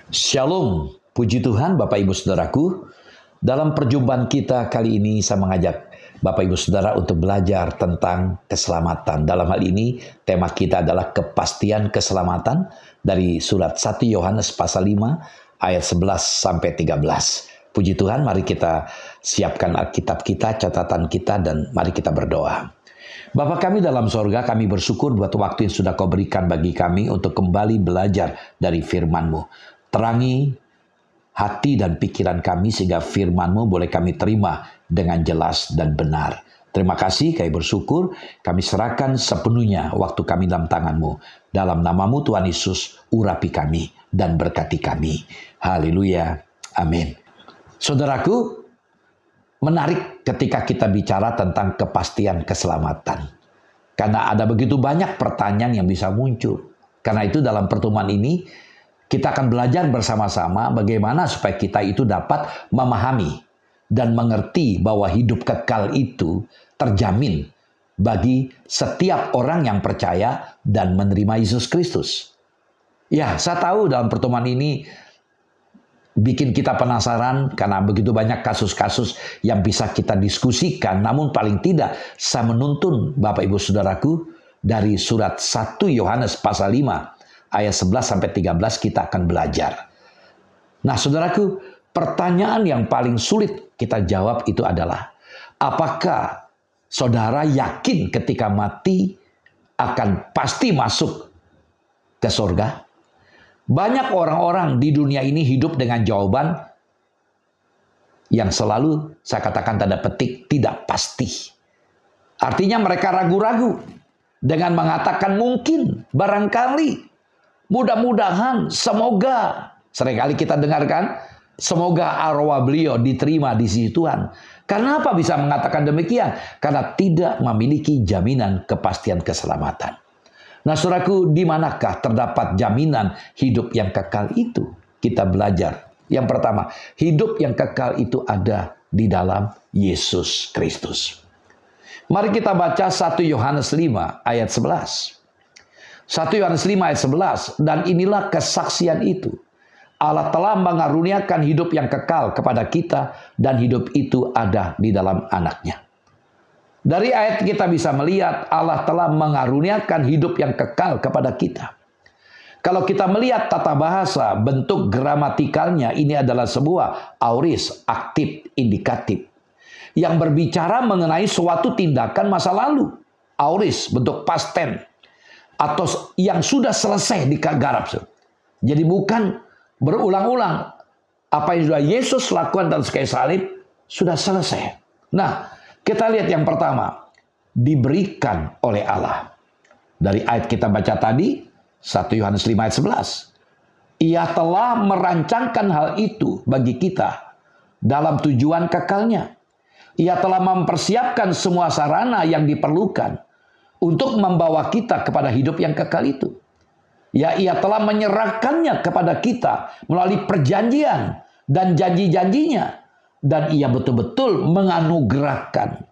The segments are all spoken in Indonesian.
Shalom, puji Tuhan Bapak Ibu Saudaraku. Dalam perjumpaan kita kali ini saya mengajak Bapak Ibu Saudara untuk belajar tentang keselamatan. Dalam hal ini tema kita adalah kepastian keselamatan dari surat 1 Yohanes pasal 5 ayat 11 sampai 13. Puji Tuhan, mari kita siapkan Alkitab kita, catatan kita, dan mari kita berdoa. Bapa kami dalam sorga, kami bersyukur buat waktu yang sudah Kau berikan bagi kami untuk kembali belajar dari firman-Mu. Terangi hati dan pikiran kami sehingga firman-Mu boleh kami terima dengan jelas dan benar. Terima kasih, kami bersyukur, kami serahkan sepenuhnya waktu kami dalam tangan-Mu. Dalam nama-Mu Tuhan Yesus, urapi kami dan berkati kami. Haleluya, amin. Saudaraku, menarik ketika kita bicara tentang kepastian keselamatan. Karena ada begitu banyak pertanyaan yang bisa muncul. Karena itu dalam pertemuan ini, kita akan belajar bersama-sama bagaimana supaya kita itu dapat memahami dan mengerti bahwa hidup kekal itu terjamin bagi setiap orang yang percaya dan menerima Yesus Kristus. Ya, saya tahu dalam pertemuan ini bikin kita penasaran karena begitu banyak kasus-kasus yang bisa kita diskusikan. Namun paling tidak saya menuntun Bapak Ibu Saudaraku dari surat 1 Yohanes pasal 5 ayat 11 sampai 13 kita akan belajar. Nah, saudaraku, pertanyaan yang paling sulit kita jawab itu adalah, apakah saudara yakin ketika mati akan pasti masuk ke surga? Banyak orang-orang di dunia ini hidup dengan jawaban yang selalu saya katakan tanda petik tidak pasti. Artinya mereka ragu-ragu dengan mengatakan mungkin, barangkali, mudah-mudahan, semoga. Seringkali kita dengarkan, semoga arwah beliau diterima di sisi Tuhan. Kenapa bisa mengatakan demikian? Karena tidak memiliki jaminan kepastian keselamatan. Nah, saudaraku, di manakah terdapat jaminan hidup yang kekal itu? Kita belajar. Yang pertama, hidup yang kekal itu ada di dalam Yesus Kristus. Mari kita baca 1 Yohanes 5 ayat 11. 1 Yohanes 5 ayat 11, dan inilah kesaksian itu. Allah telah mengaruniakan hidup yang kekal kepada kita, dan hidup itu ada di dalam anaknya. Dari ayat kita bisa melihat Allah telah mengaruniakan hidup yang kekal kepada kita. Kalau kita melihat tata bahasa, bentuk gramatikalnya ini adalah sebuah aorist, aktif, indikatif. Yang berbicara mengenai suatu tindakan masa lalu. Aorist, bentuk past tense. Atau yang sudah selesai digarap. Jadi bukan berulang-ulang. Apa yang sudah Yesus lakukan dalam kayu salib sudah selesai. Nah, kita lihat yang pertama. Diberikan oleh Allah. Dari ayat kita baca tadi, 1 Yohanes 5 ayat 11. Ia telah merancangkan hal itu bagi kita dalam tujuan kekalnya. Ia telah mempersiapkan semua sarana yang diperlukan untuk membawa kita kepada hidup yang kekal itu. Ya, ia telah menyerahkannya kepada kita melalui perjanjian dan janji-janjinya. Dan ia betul-betul menganugerahkan,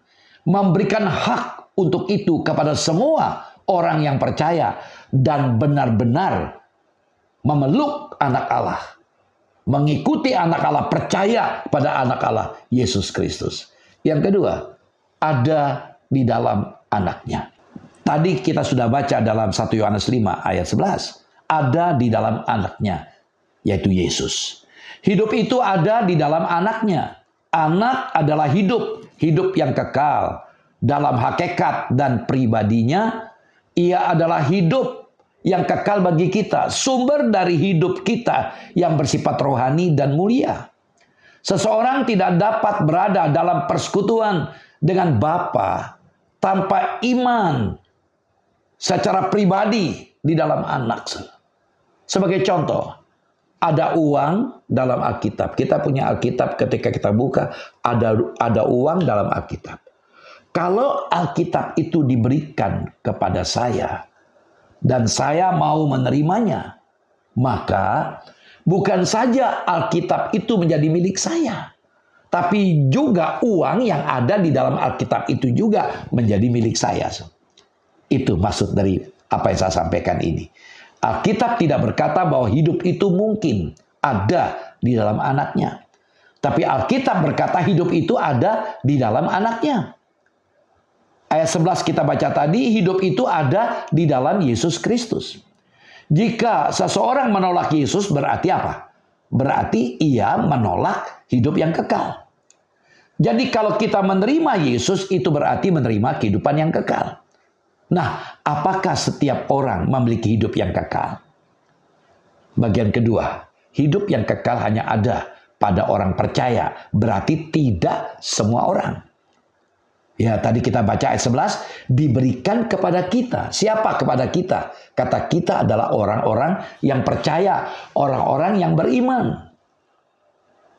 memberikan hak untuk itu kepada semua orang yang percaya dan benar-benar memeluk anak Allah. Mengikuti anak Allah, percaya pada anak Allah, Yesus Kristus. Yang kedua, ada di dalam anaknya. Tadi kita sudah baca dalam 1 Yohanes 5 ayat 11. Ada di dalam anaknya, yaitu Yesus. Hidup itu ada di dalam anaknya. Anak adalah hidup, hidup yang kekal. Dalam hakikat dan pribadinya, ia adalah hidup yang kekal bagi kita. Sumber dari hidup kita yang bersifat rohani dan mulia. Seseorang tidak dapat berada dalam persekutuan dengan Bapa tanpa iman secara pribadi di dalam anak. Sebagai contoh, ada uang dalam Alkitab. Kita punya Alkitab, ketika kita buka, ada uang dalam Alkitab. Kalau Alkitab itu diberikan kepada saya, dan saya mau menerimanya, maka bukan saja Alkitab itu menjadi milik saya, tapi juga uang yang ada di dalam Alkitab itu juga menjadi milik saya. Itu maksud dari apa yang saya sampaikan ini. Alkitab tidak berkata bahwa hidup itu mungkin ada di dalam anaknya. Tapi Alkitab berkata hidup itu ada di dalam anaknya. Ayat 11 kita baca tadi, hidup itu ada di dalam Yesus Kristus. Jika seseorang menolak Yesus berarti apa? Berarti ia menolak hidup yang kekal. Jadi kalau kita menerima Yesus itu berarti menerima kehidupan yang kekal. Nah, apakah setiap orang memiliki hidup yang kekal? Bagian kedua, hidup yang kekal hanya ada pada orang percaya, berarti tidak semua orang. Ya, tadi kita baca ayat 11, diberikan kepada kita. Siapa kepada kita? Kata kita adalah orang-orang yang percaya, orang-orang yang beriman.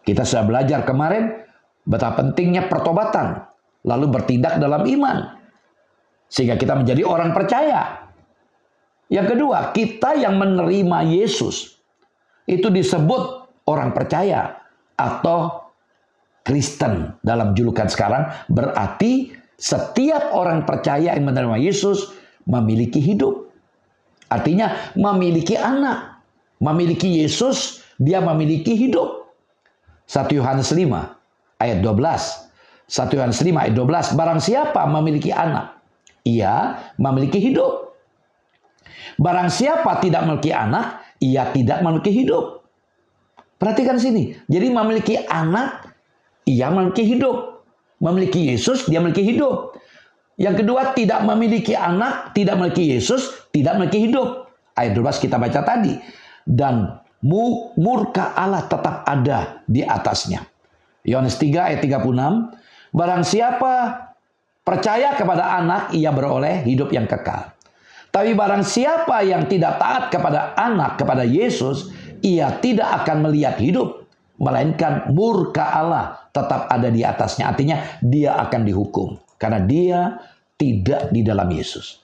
Kita sudah belajar kemarin betapa pentingnya pertobatan, lalu bertindak dalam iman, sehingga kita menjadi orang percaya. Yang kedua, kita yang menerima Yesus, itu disebut orang percaya atau Kristen dalam julukan sekarang. Berarti setiap orang percaya yang menerima Yesus memiliki hidup. Artinya memiliki anak. Memiliki Yesus, dia memiliki hidup. 1 Yohanes 5 ayat 12. 1 Yohanes 5 ayat 12. Barang siapa memiliki anak, ia memiliki hidup. Barang siapa tidak memiliki anak, ia tidak memiliki hidup. Perhatikan sini. Jadi memiliki anak, ia memiliki hidup. Memiliki Yesus, dia memiliki hidup. Yang kedua, tidak memiliki anak, tidak memiliki Yesus, tidak memiliki hidup. Ayat 12 kita baca tadi. Dan murka Allah tetap ada di atasnya. Yohanes 3 ayat 36. Barang siapa percaya kepada anak, ia beroleh hidup yang kekal. Tapi barang siapa yang tidak taat kepada anak, kepada Yesus, ia tidak akan melihat hidup, melainkan murka Allah tetap ada di atasnya. Artinya dia akan dihukum karena dia tidak di dalam Yesus.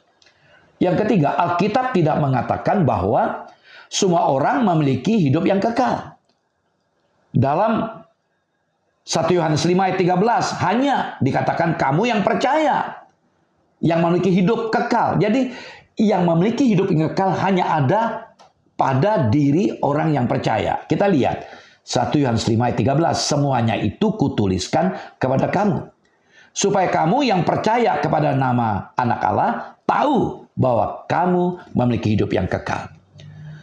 Yang ketiga, Alkitab tidak mengatakan bahwa semua orang memiliki hidup yang kekal. Dalam 1 Yohanes 5 ayat 13 hanya dikatakan kamu yang percaya yang memiliki hidup kekal. Jadi yang memiliki hidup yang kekal hanya ada pada diri orang yang percaya. Kita lihat 1 Yohanes 5 ayat 13, semuanya itu kutuliskan kepada kamu, supaya kamu yang percaya kepada nama anak Allah tahu bahwa kamu memiliki hidup yang kekal.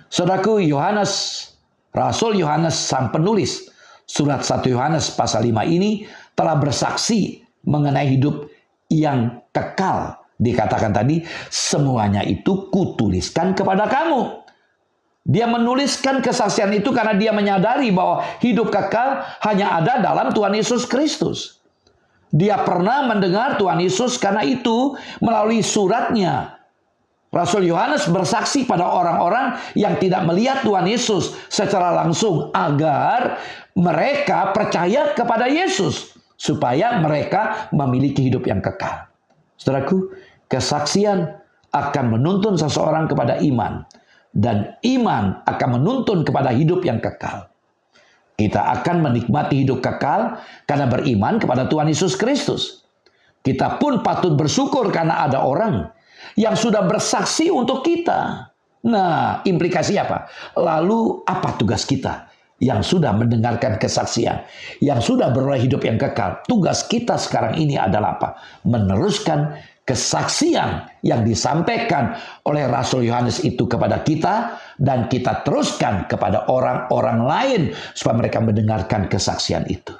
Saudaraku, Yohanes, Rasul Yohanes sang penulis surat 1 Yohanes pasal 5 ini telah bersaksi mengenai hidup yang kekal. Dikatakan tadi, semuanya itu kutuliskan kepada kamu. Dia menuliskan kesaksian itu karena dia menyadari bahwa hidup kekal hanya ada dalam Tuhan Yesus Kristus. Dia pernah mendengar Tuhan Yesus, karena itu melalui suratnya Rasul Yohanes bersaksi pada orang-orang yang tidak melihat Tuhan Yesus secara langsung agar mereka percaya kepada Yesus supaya mereka memiliki hidup yang kekal. Saudaraku, kesaksian akan menuntun seseorang kepada iman. Dan iman akan menuntun kepada hidup yang kekal. Kita akan menikmati hidup kekal karena beriman kepada Tuhan Yesus Kristus. Kita pun patut bersyukur karena ada orang yang sudah bersaksi untuk kita. Nah, implikasi apa? Lalu apa tugas kita yang sudah mendengarkan kesaksian, yang sudah beroleh hidup yang kekal? Tugas kita sekarang ini adalah apa? Meneruskan kesaksian yang disampaikan oleh Rasul Yohanes itu kepada kita, dan kita teruskan kepada orang-orang lain supaya mereka mendengarkan kesaksian itu.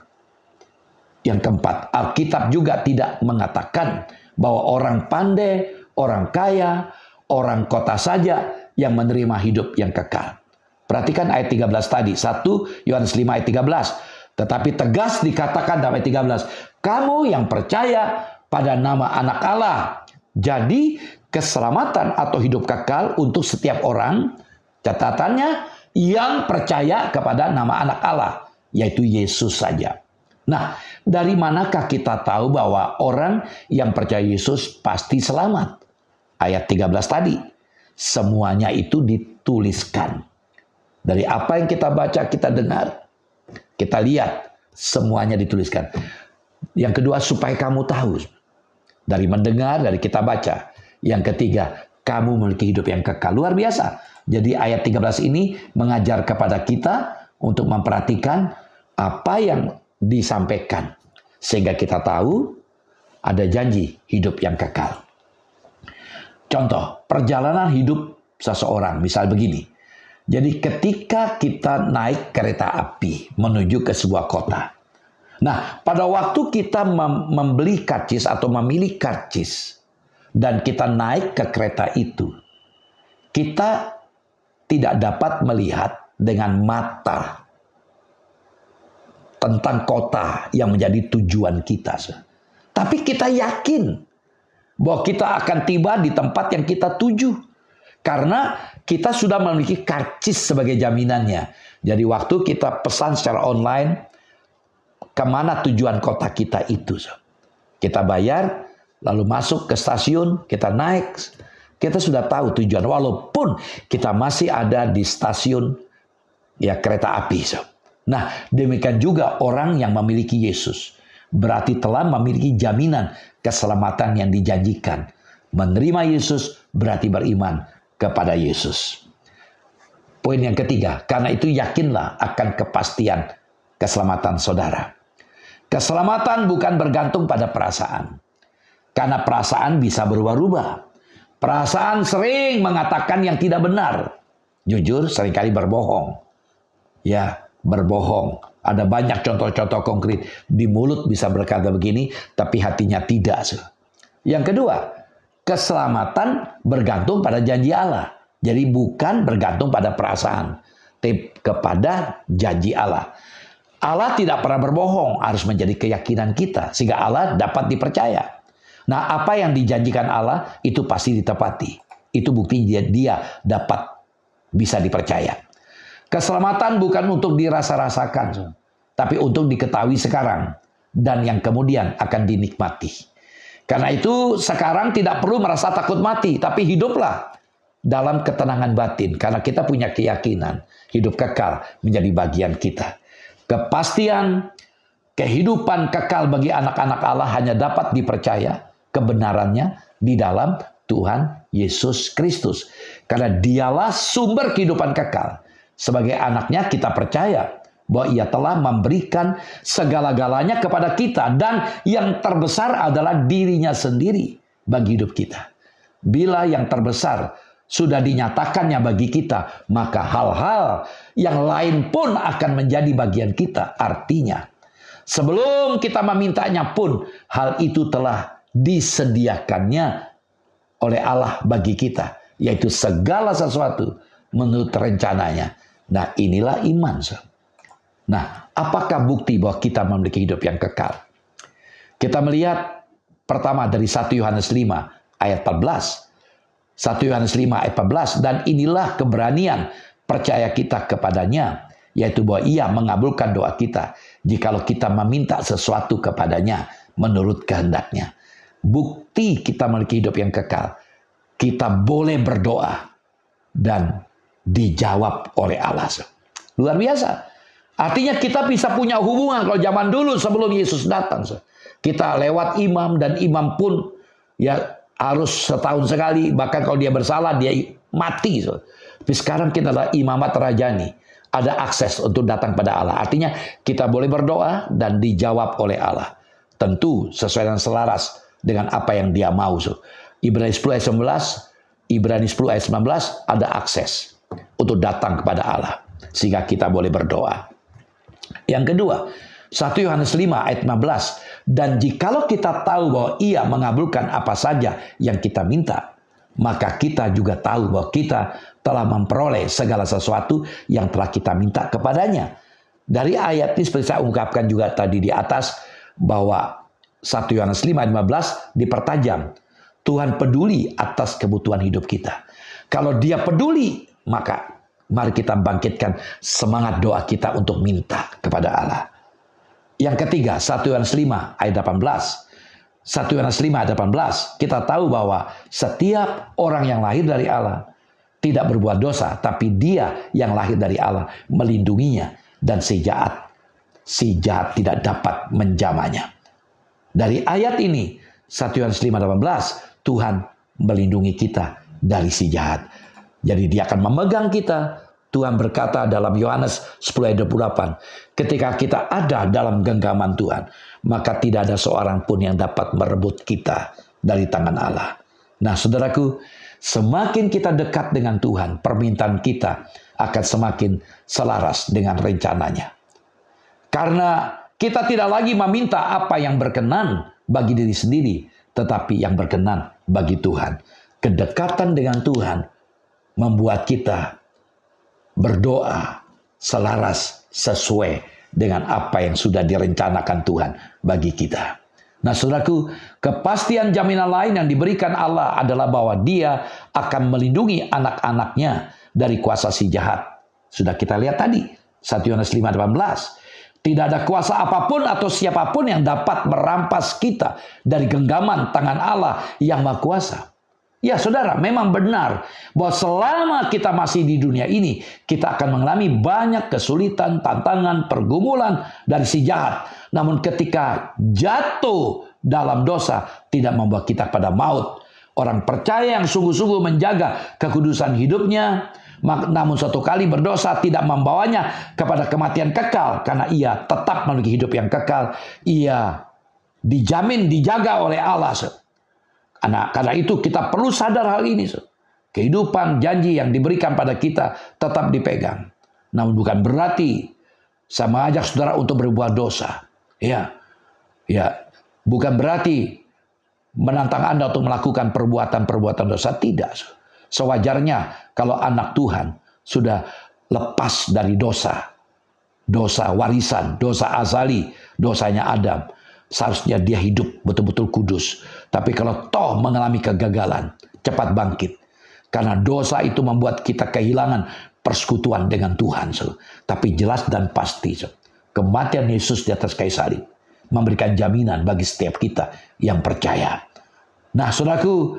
Yang keempat, Alkitab juga tidak mengatakan bahwa orang pandai, orang kaya, orang kota saja yang menerima hidup yang kekal. Perhatikan ayat 13 tadi, 1 Yohanes 5 ayat 13. Tetapi tegas dikatakan dalam ayat 13, kamu yang percaya pada nama anak Allah. Jadi keselamatan atau hidup kekal untuk setiap orang, catatannya yang percaya kepada nama anak Allah, yaitu Yesus saja. Nah, dari manakah kita tahu bahwa orang yang percaya Yesus pasti selamat? Ayat 13 tadi, semuanya itu dituliskan. Dari apa yang kita baca, kita dengar, kita lihat, semuanya dituliskan. Yang kedua, supaya kamu tahu. Dari mendengar, dari kita baca. Yang ketiga, kamu memiliki hidup yang kekal. Luar biasa. Jadi ayat 13 ini mengajar kepada kita untuk memperhatikan apa yang disampaikan. Sehingga kita tahu ada janji hidup yang kekal. Contoh, perjalanan hidup seseorang, misal begini. Jadi ketika kita naik kereta api menuju ke sebuah kota. Nah, pada waktu kita membeli karcis atau memilih karcis dan kita naik ke kereta itu, kita tidak dapat melihat dengan mata tentang kota yang menjadi tujuan kita. Tapi kita yakin bahwa kita akan tiba di tempat yang kita tuju. Karena kita sudah memiliki karcis sebagai jaminannya. Jadi waktu kita pesan secara online, kemana tujuan kota kita itu. Kita bayar, lalu masuk ke stasiun, kita naik. Kita sudah tahu tujuan, walaupun kita masih ada di stasiun ya kereta api. Nah, demikian juga orang yang memiliki Yesus. Berarti telah memiliki jaminan keselamatan yang dijanjikan. Menerima Yesus berarti beriman kepada Yesus. Poin yang ketiga, karena itu yakinlah akan kepastian keselamatan saudara. Keselamatan bukan bergantung pada perasaan. Karena perasaan bisa berubah-ubah. Perasaan sering mengatakan yang tidak benar. Jujur, seringkali berbohong. Ya, berbohong. Ada banyak contoh-contoh konkret. Di mulut bisa berkata begini, tapi hatinya tidak. Yang kedua, keselamatan bergantung pada janji Allah. Jadi bukan bergantung pada perasaan, tapi kepada janji Allah. Allah tidak pernah berbohong, harus menjadi keyakinan kita, sehingga Allah dapat dipercaya. Nah, apa yang dijanjikan Allah, itu pasti ditepati. Itu bukti dia dapat bisa dipercaya. Keselamatan bukan untuk dirasa-rasakan, tapi untuk diketahui sekarang, dan yang kemudian akan dinikmati. Karena itu sekarang tidak perlu merasa takut mati, tapi hiduplah dalam ketenangan batin. Karena kita punya keyakinan, hidup kekal menjadi bagian kita. Kepastian kehidupan kekal bagi anak-anak Allah hanya dapat dipercaya kebenarannya di dalam Tuhan Yesus Kristus. Karena dialah sumber kehidupan kekal. Sebagai anaknya kita percaya bahwa ia telah memberikan segala-galanya kepada kita. Dan yang terbesar adalah dirinya sendiri bagi hidup kita. Bila yang terbesar sudah dinyatakannya bagi kita, maka hal-hal yang lain pun akan menjadi bagian kita. Artinya, sebelum kita memintanya pun, hal itu telah disediakannya oleh Allah bagi kita. Yaitu segala sesuatu menurut rencananya. Nah, inilah iman. Nah, apakah bukti bahwa kita memiliki hidup yang kekal? Kita melihat pertama dari 1 Yohanes 5 ayat 14. 1 Yohanes 5 ayat 14. Dan inilah keberanian percaya kita kepadanya, yaitu bahwa ia mengabulkan doa kita jikalau kita meminta sesuatu kepadanya menurut kehendaknya. Bukti kita memiliki hidup yang kekal. Kita boleh berdoa dan dijawab oleh Allah. Luar biasa. Artinya kita bisa punya hubungan kalau zaman dulu sebelum Yesus datang. Kita lewat imam dan imam pun ya harus setahun sekali. Bahkan kalau dia bersalah dia mati. Tapi sekarang kita adalah imamat rajani. Ada akses untuk datang pada Allah. Artinya kita boleh berdoa dan dijawab oleh Allah. Tentu sesuai dan selaras dengan apa yang dia mau. Ibrani 10 ayat 19, Ibrani 10 ayat 19 ada akses untuk datang kepada Allah. Sehingga kita boleh berdoa. Yang kedua, 1 Yohanes 5 ayat 15. Dan jikalau kita tahu bahwa ia mengabulkan apa saja yang kita minta, maka kita juga tahu bahwa kita telah memperoleh segala sesuatu yang telah kita minta kepadanya. Dari ayat ini seperti saya ungkapkan juga tadi di atas, bahwa 1 Yohanes 5 ayat 15 dipertajam. Tuhan peduli atas kebutuhan hidup kita. Kalau dia peduli, maka mari kita bangkitkan semangat doa kita untuk minta kepada Allah. Yang ketiga, 1 Yohanes 5 ayat 18. 1 Yohanes 5 ayat 18. Kita tahu bahwa setiap orang yang lahir dari Allah tidak berbuat dosa, tapi dia yang lahir dari Allah melindunginya, dan si jahat tidak dapat menjamahnya. Dari ayat ini, 1 Yohanes 5 ayat 18, Tuhan melindungi kita dari si jahat. Jadi dia akan memegang kita Tuhan berkata dalam Yohanes 10 ayat 28, ketika kita ada dalam genggaman Tuhan, maka tidak ada seorang pun yang dapat merebut kita dari tangan Allah. Nah, saudaraku, semakin kita dekat dengan Tuhan, permintaan kita akan semakin selaras dengan rencananya. Karena kita tidak lagi meminta apa yang berkenan bagi diri sendiri, tetapi yang berkenan bagi Tuhan. Kedekatan dengan Tuhan membuat kita berdoa selaras sesuai dengan apa yang sudah direncanakan Tuhan bagi kita. Nah, saudaraku, kepastian jaminan lain yang diberikan Allah adalah bahwa Dia akan melindungi anak-anaknya dari kuasa si jahat. Sudah kita lihat tadi, 1 Yohanes 5:18. Tidak ada kuasa apapun atau siapapun yang dapat merampas kita dari genggaman tangan Allah yang Maha Kuasa. Ya saudara, memang benar bahwa selama kita masih di dunia ini, kita akan mengalami banyak kesulitan, tantangan, pergumulan dari si jahat. Namun ketika jatuh dalam dosa, tidak membawa kita pada maut. Orang percaya yang sungguh-sungguh menjaga kekudusan hidupnya, namun suatu kali berdosa tidak membawanya kepada kematian kekal, karena ia tetap memiliki hidup yang kekal. Ia dijamin, dijaga oleh Allah. Karena itu kita perlu sadar hal ini. Kehidupan janji yang diberikan pada kita tetap dipegang. Namun bukan berarti saya mengajak saudara untuk berbuat dosa. Ya, bukan berarti menantang Anda untuk melakukan perbuatan-perbuatan dosa. Tidak. Sewajarnya kalau anak Tuhan sudah lepas dari dosa warisan, dosa azali, dosanya Adam. Seharusnya dia hidup betul-betul kudus. Tapi kalau toh mengalami kegagalan, cepat bangkit. Karena dosa itu membuat kita kehilangan persekutuan dengan Tuhan. Tapi jelas dan pasti, kematian Yesus di atas kayu salib memberikan jaminan bagi setiap kita yang percaya. Nah, saudaraku,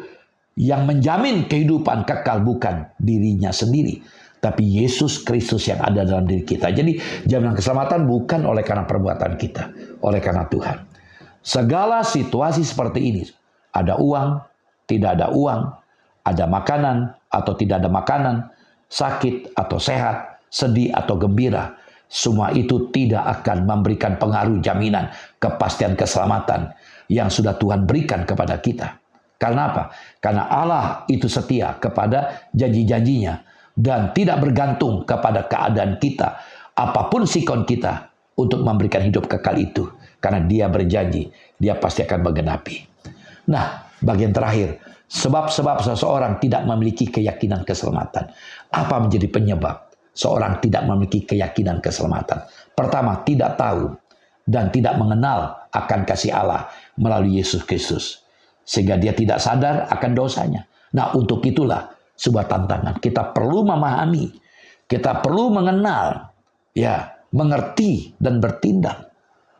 yang menjamin kehidupan kekal bukan dirinya sendiri, tapi Yesus Kristus yang ada dalam diri kita. Jadi jaminan keselamatan bukan oleh karena perbuatan kita, oleh karena Tuhan. Segala situasi seperti ini, ada uang, tidak ada uang, ada makanan atau tidak ada makanan, sakit atau sehat, sedih atau gembira, semua itu tidak akan memberikan pengaruh jaminan kepastian keselamatan yang sudah Tuhan berikan kepada kita. Karena apa? Karena Allah itu setia kepada janji-janjinya dan tidak bergantung kepada keadaan kita, apapun sikon kita, untuk memberikan hidup kekal itu. Karena dia berjanji, dia pasti akan menggenapi. Nah, bagian terakhir, sebab-sebab seseorang tidak memiliki keyakinan keselamatan. Apa menjadi penyebab seorang tidak memiliki keyakinan keselamatan? Pertama, tidak tahu dan tidak mengenal akan kasih Allah melalui Yesus Kristus. Sehingga dia tidak sadar akan dosanya. Nah, untuk itulah sebuah tantangan. Kita perlu memahami, kita perlu mengenal, mengerti dan bertindak.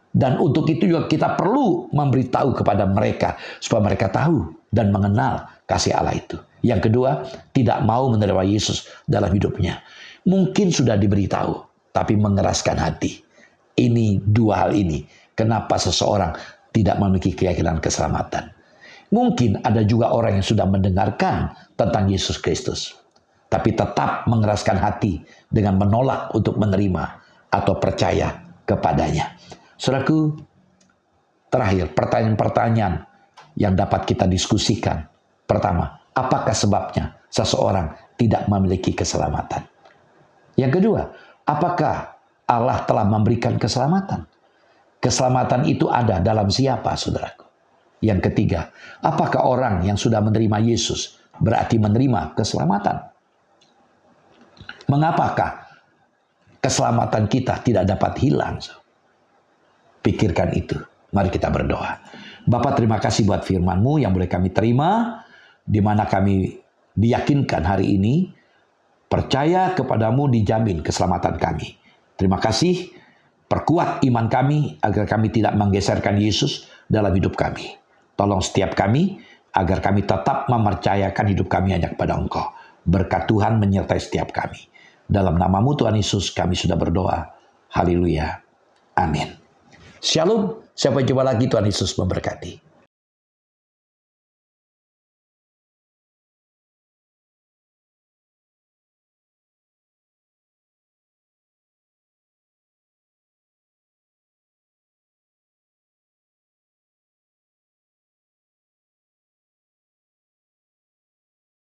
Dan untuk itu juga kita perlu memberitahu kepada mereka supaya mereka tahu dan mengenal kasih Allah itu. Yang kedua, tidak mau menerima Yesus dalam hidupnya. Mungkin sudah diberitahu, tapi mengeraskan hati. Ini dua hal ini. Kenapa seseorang tidak memiliki keyakinan keselamatan? Mungkin ada juga orang yang sudah mendengarkan tentang Yesus Kristus, tapi tetap mengeraskan hati dengan menolak untuk menerima atau percaya kepadanya. Saudaraku, terakhir, pertanyaan-pertanyaan yang dapat kita diskusikan. Pertama, apakah sebabnya seseorang tidak memiliki keselamatan? Yang kedua, apakah Allah telah memberikan keselamatan? Keselamatan itu ada dalam siapa, saudaraku? Yang ketiga, apakah orang yang sudah menerima Yesus berarti menerima keselamatan? Mengapakah keselamatan kita tidak dapat hilang? Pikirkan itu. Mari kita berdoa. Bapa, terima kasih buat firman-Mu yang boleh kami terima, di mana kami diyakinkan hari ini, percaya kepadamu dijamin keselamatan kami. Terima kasih, perkuat iman kami agar kami tidak menggeserkan Yesus dalam hidup kami. Tolong setiap kami agar kami tetap mempercayakan hidup kami hanya kepada Engkau. Berkat Tuhan menyertai setiap kami. Dalam nama-Mu Tuhan Yesus kami sudah berdoa. Haleluya. Amin. Shalom. Sampai jumpa lagi. Tuhan Yesus memberkati.